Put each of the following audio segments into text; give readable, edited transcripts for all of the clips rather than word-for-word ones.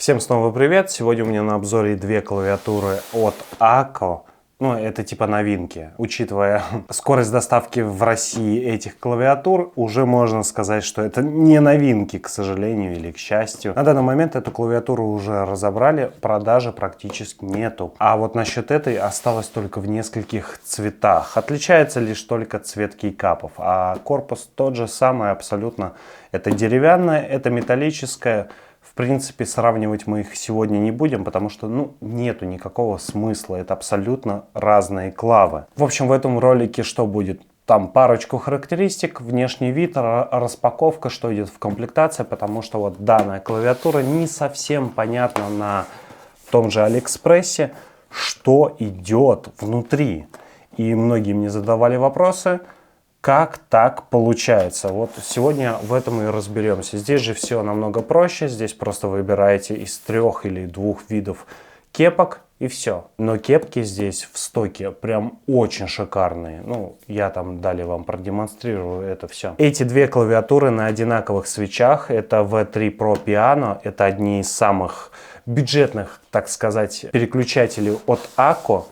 Всем снова привет! Сегодня у меня на обзоре две клавиатуры от ACO. Ну, это типа новинки. Учитывая скорость доставки в России этих клавиатур, уже можно сказать, что это не новинки, к сожалению или к счастью. На данный момент эту клавиатуру уже разобрали, продажи практически нету. А вот насчет этой осталось только в нескольких цветах. Отличается лишь только цвет кейкапов, а корпус тот же самый абсолютно. Это деревянная, это металлическая. В принципе, сравнивать мы их сегодня не будем, потому что, нету никакого смысла. Это абсолютно разные клавы. В общем, в этом ролике что будет? Там парочку характеристик, внешний вид, распаковка, что идет в комплектации, потому что вот данная клавиатура не совсем понятна на том же Алиэкспрессе, что идет внутри. И многие мне задавали вопросы, как так получается. Вот сегодня в этом и разберемся. Здесь же все намного проще. Здесь просто выбираете из 3 или 2 видов кепок и все. Но кепки здесь в стоке прям очень шикарные. Ну, я там далее вам продемонстрирую это все. Эти две клавиатуры на одинаковых свитчах. Это V3 Pro Piano. Это одни из самых бюджетных, так сказать, переключателей от ACO.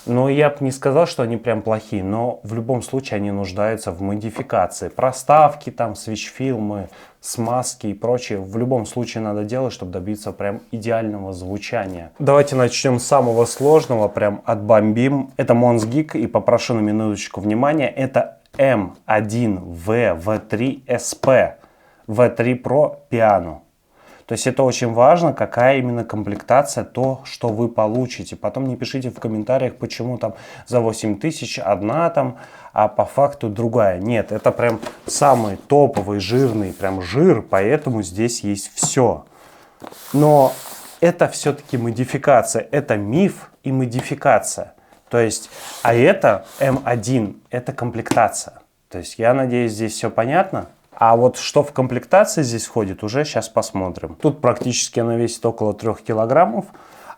Но я бы не сказал, что они прям плохие, но в любом случае они нуждаются в модификации. Проставки, там, свитч-фильмы, смазки и прочее. В любом случае надо делать, чтобы добиться прям идеального звучания. Давайте начнем с самого сложного, прям отбомбим. Это Monsgeek, и попрошу на минуточку внимания. Это M1V V3 SP V3 Pro Piano. То есть это очень важно, какая именно комплектация, то, что вы получите. Потом не пишите в комментариях, почему там за 8000 одна там, а по факту другая. Нет, это прям самый топовый, жирный, прям жир, поэтому здесь есть все. Но это все-таки модификация, это миф и модификация. То есть, а это M1, это комплектация. То есть я надеюсь, здесь все понятно. А вот что в комплектации здесь входит, уже сейчас посмотрим. Тут практически она весит около 3 килограммов,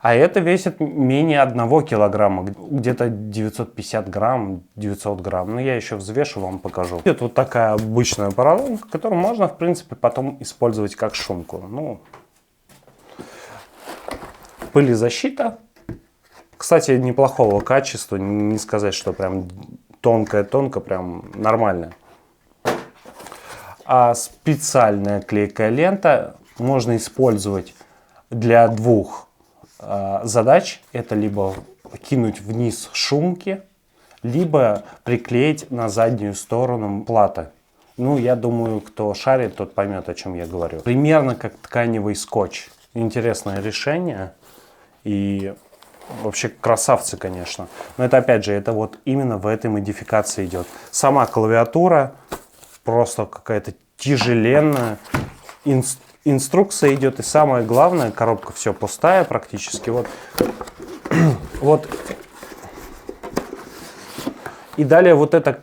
а это весит менее 1 килограмма, где-то 950 грамм, 900 грамм. Но я еще взвешу, вам покажу. Это вот такая обычная поролонка, которую можно, в принципе, потом использовать как шумку. Ну, пылезащита. Кстати, неплохого качества, не сказать, что прям тонкая-тонкая, прям нормальная. А специальная клейкая лента можно использовать для 2 задач. Это либо кинуть вниз шумки, либо приклеить на заднюю сторону платы. Ну, я думаю, кто шарит, тот поймет, о чем я говорю. Примерно как тканевый скотч. Интересное решение. И вообще красавцы, конечно. Но это опять же, это вот именно в этой модификации идет. Сама клавиатура просто какая-то тяжеленная. Инструкция идет, и самое главное, коробка все пустая практически. Вот. И далее вот эта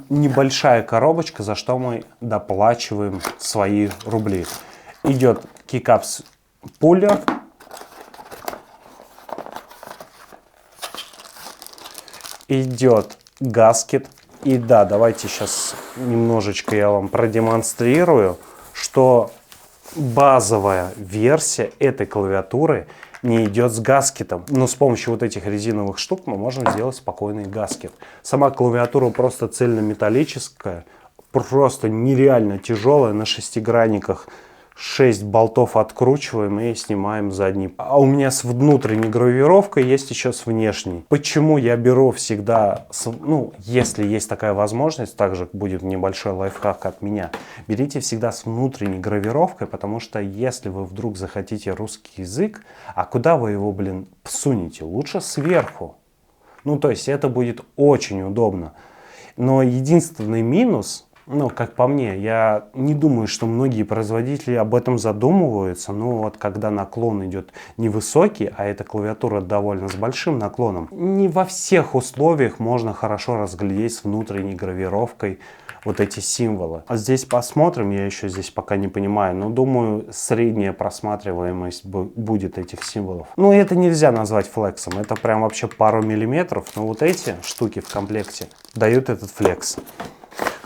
небольшая коробочка, за что мы доплачиваем свои рубли. Идет кейкапс пуллер. Идет гаскет. И да, давайте сейчас немножечко я вам продемонстрирую, что базовая версия этой клавиатуры не идет с гаскетом. Но с помощью вот этих резиновых штук мы можем сделать спокойный гаскет. Сама клавиатура просто цельнометаллическая, просто нереально тяжелая, на шестигранниках. 6 болтов откручиваем и снимаем задний. А у меня с внутренней гравировкой, есть еще с внешней. Почему я беру всегда, если есть такая возможность, также будет небольшой лайфхак от меня. Берите всегда с внутренней гравировкой, потому что если вы вдруг захотите русский язык, а куда вы его, всунете? Лучше сверху. То есть это будет очень удобно. Но единственный минус, как по мне, я не думаю, что многие производители об этом задумываются. Но вот когда наклон идет невысокий, а эта клавиатура довольно с большим наклоном, не во всех условиях можно хорошо разглядеть с внутренней гравировкой вот эти символы. А здесь посмотрим, я еще здесь пока не понимаю, но думаю, средняя просматриваемость будет этих символов. Это нельзя назвать флексом, это прям вообще пару миллиметров, но вот эти штуки в комплекте дают этот флекс.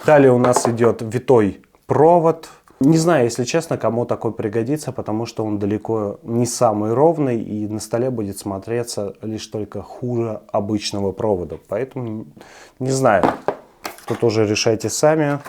Далее у нас идет витой провод, Не знаю, если честно, кому такой пригодится, потому что он далеко не самый ровный и на столе будет смотреться лишь только хуже обычного провода. Поэтому не знаю, тут уже решайте сами.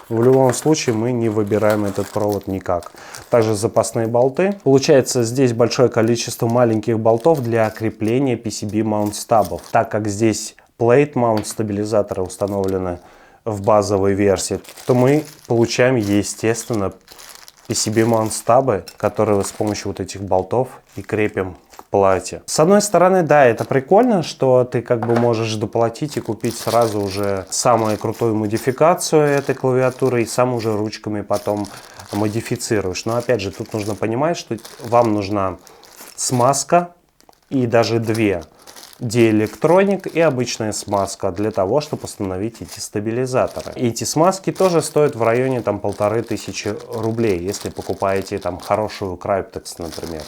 В любом случае мы не выбираем этот провод никак. Также запасные болты. Получается здесь большое количество маленьких болтов для крепления PCB mount стабов. Так как здесь plate mount стабилизаторы установлены в базовой версии, то мы получаем, естественно, PCB mount стабы, которые с помощью вот этих болтов и крепим к плате. С одной стороны, да, это прикольно, что ты как бы можешь доплатить и купить сразу уже самую крутую модификацию этой клавиатуры и сам уже ручками потом модифицируешь. Но опять же, тут нужно понимать, что вам нужна смазка и даже две. Диэлектроник и обычная смазка для того, чтобы установить эти стабилизаторы. И эти смазки тоже стоят в районе там 1500 рублей, если покупаете там хорошую Cryptex, например.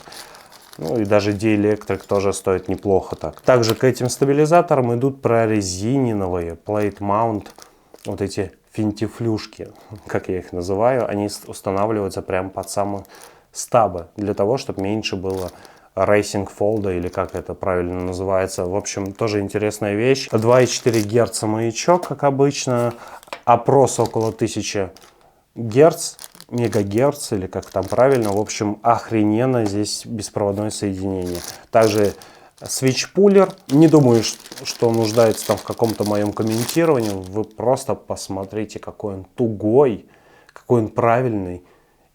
Ну и даже диэлектрик тоже стоит неплохо так. Также к этим стабилизаторам идут прорезиненные plate mount, вот эти финтифлюшки, как я их называю, они устанавливаются прямо под самые стабы, для того, чтобы меньше было Racing Fold, или как это правильно называется. В общем, тоже интересная вещь. 2,4 Гц маячок, как обычно. Опрос около 1000 Гц, мегагерц, или как там правильно. В общем, охрененно здесь беспроводное соединение. Также свитч-пулер. Не думаю, что он нуждается там в каком-то моем комментировании. Вы просто посмотрите, какой он тугой, какой он правильный.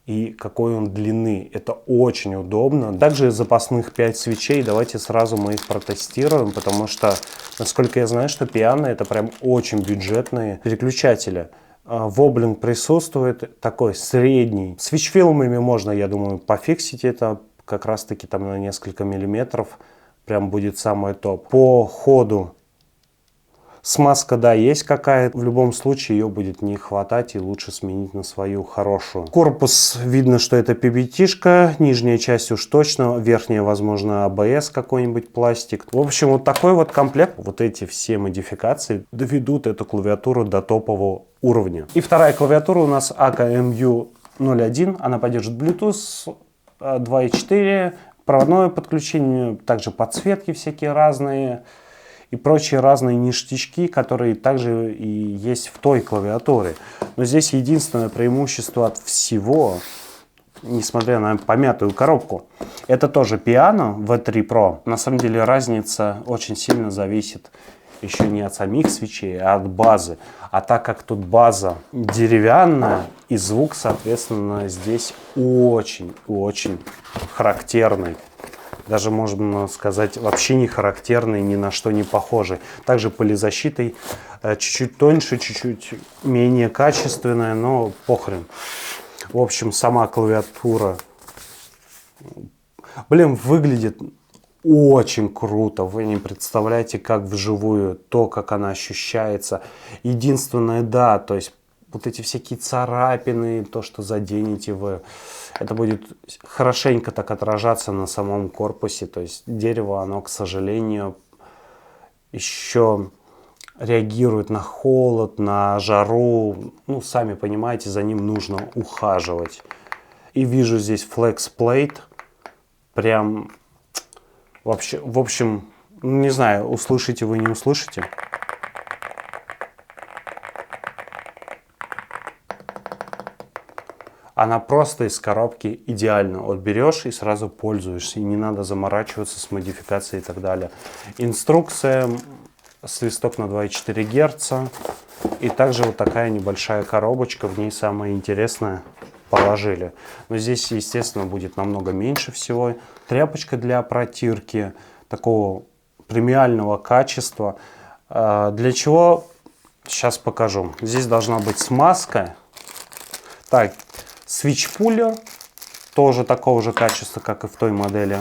И какой он длины. Это очень удобно. Также запасных 5 свечей. Давайте сразу мы их протестируем, потому что, насколько я знаю, что пиано это прям очень бюджетные переключатели. Воблинг присутствует, такой средний. С свитч-филмами можно, я думаю, пофиксить это как раз таки там на несколько миллиметров. Прям будет самое топ. По ходу смазка, да, есть какая-то. В любом случае ее будет не хватать и лучше сменить на свою хорошую. Корпус, видно, что это PBT-шка. Нижняя часть уж точно. Верхняя, возможно, ABS какой-нибудь пластик. В общем, вот такой вот комплект. Вот эти все модификации доведут эту клавиатуру до топового уровня. И вторая клавиатура у нас AK MU01. Она поддержит Bluetooth 2.4. Проводное подключение. Также подсветки всякие разные. И прочие разные ништячки, которые также и есть в той клавиатуре. Но здесь единственное преимущество от всего, несмотря на помятую коробку, это тоже пиано V3 Pro. На самом деле разница очень сильно зависит еще не от самих свечей, а от базы. А так как тут база деревянная, и звук, соответственно, здесь очень-очень характерный. Даже, можно сказать, вообще не характерный, ни на что не похожий. Также пылезащитой чуть-чуть тоньше, чуть-чуть менее качественная, но похрен. В общем, сама клавиатура, блин, выглядит очень круто. Вы не представляете, как вживую, то, как она ощущается. Единственное, да, то есть вот эти всякие царапины, то, что заденете вы, это будет хорошенько так отражаться на самом корпусе. То есть дерево, оно, к сожалению, еще реагирует на холод, на жару. Ну, сами понимаете, за ним нужно ухаживать. И вижу здесь Flex Plate. Прям вообще, в общем, не знаю, услышите вы, не услышите. Она просто из коробки идеально. Вот берешь и сразу пользуешься. И не надо заморачиваться с модификацией и так далее. Инструкция, свисток на 2,4 Гц. И также вот такая небольшая коробочка. В ней самое интересное положили. Но здесь, естественно, будет намного меньше всего. Тряпочка для протирки. Такого премиального качества. Для чего? Сейчас покажу. Здесь должна быть смазка. Так. Свитч-пулер, тоже такого же качества, как и в той модели.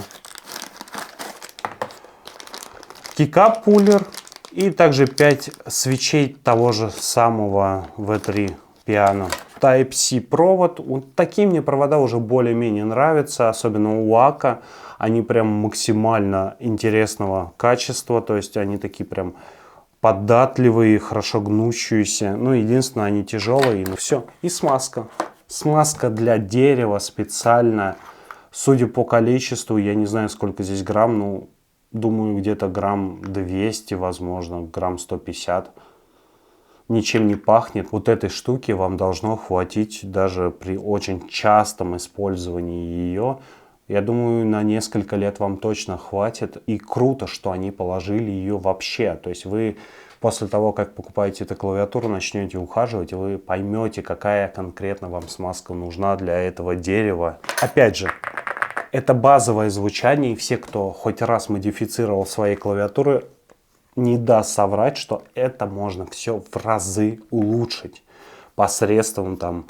Кикап-пулер и также 5 свечей того же самого V3 пиано. Type-C провод. Вот такие мне провода уже более-менее нравятся, особенно у AK. Они прям максимально интересного качества, то есть они такие прям податливые, хорошо гнущиеся. Ну, единственное, они тяжелые. Ну, все. И смазка. Смазка для дерева специально. Судя по количеству, я не знаю, сколько здесь грамм, ну, думаю, где-то грамм 200, возможно, грамм 150. Ничем не пахнет. Вот этой штуки вам должно хватить даже при очень частом использовании ее. Я думаю, на несколько лет вам точно хватит. И круто, что они положили ее вообще. То есть вы после того, как покупаете эту клавиатуру, начнете ухаживать, и вы поймете, какая конкретно вам смазка нужна для этого дерева. Опять же, это базовое звучание. И все, кто хоть раз модифицировал свои клавиатуры, не даст соврать, что это можно все в разы улучшить посредством там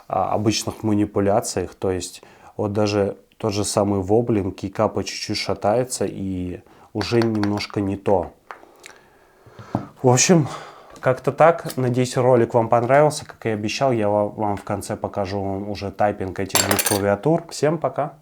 обычных манипуляций. То есть вот даже тот же самый воблин, кикапа чуть-чуть шатается и уже немножко не то. В общем, как-то так. Надеюсь, ролик вам понравился. Как и обещал, я вам в конце покажу уже тайпинг этих двух клавиатур. Всем пока!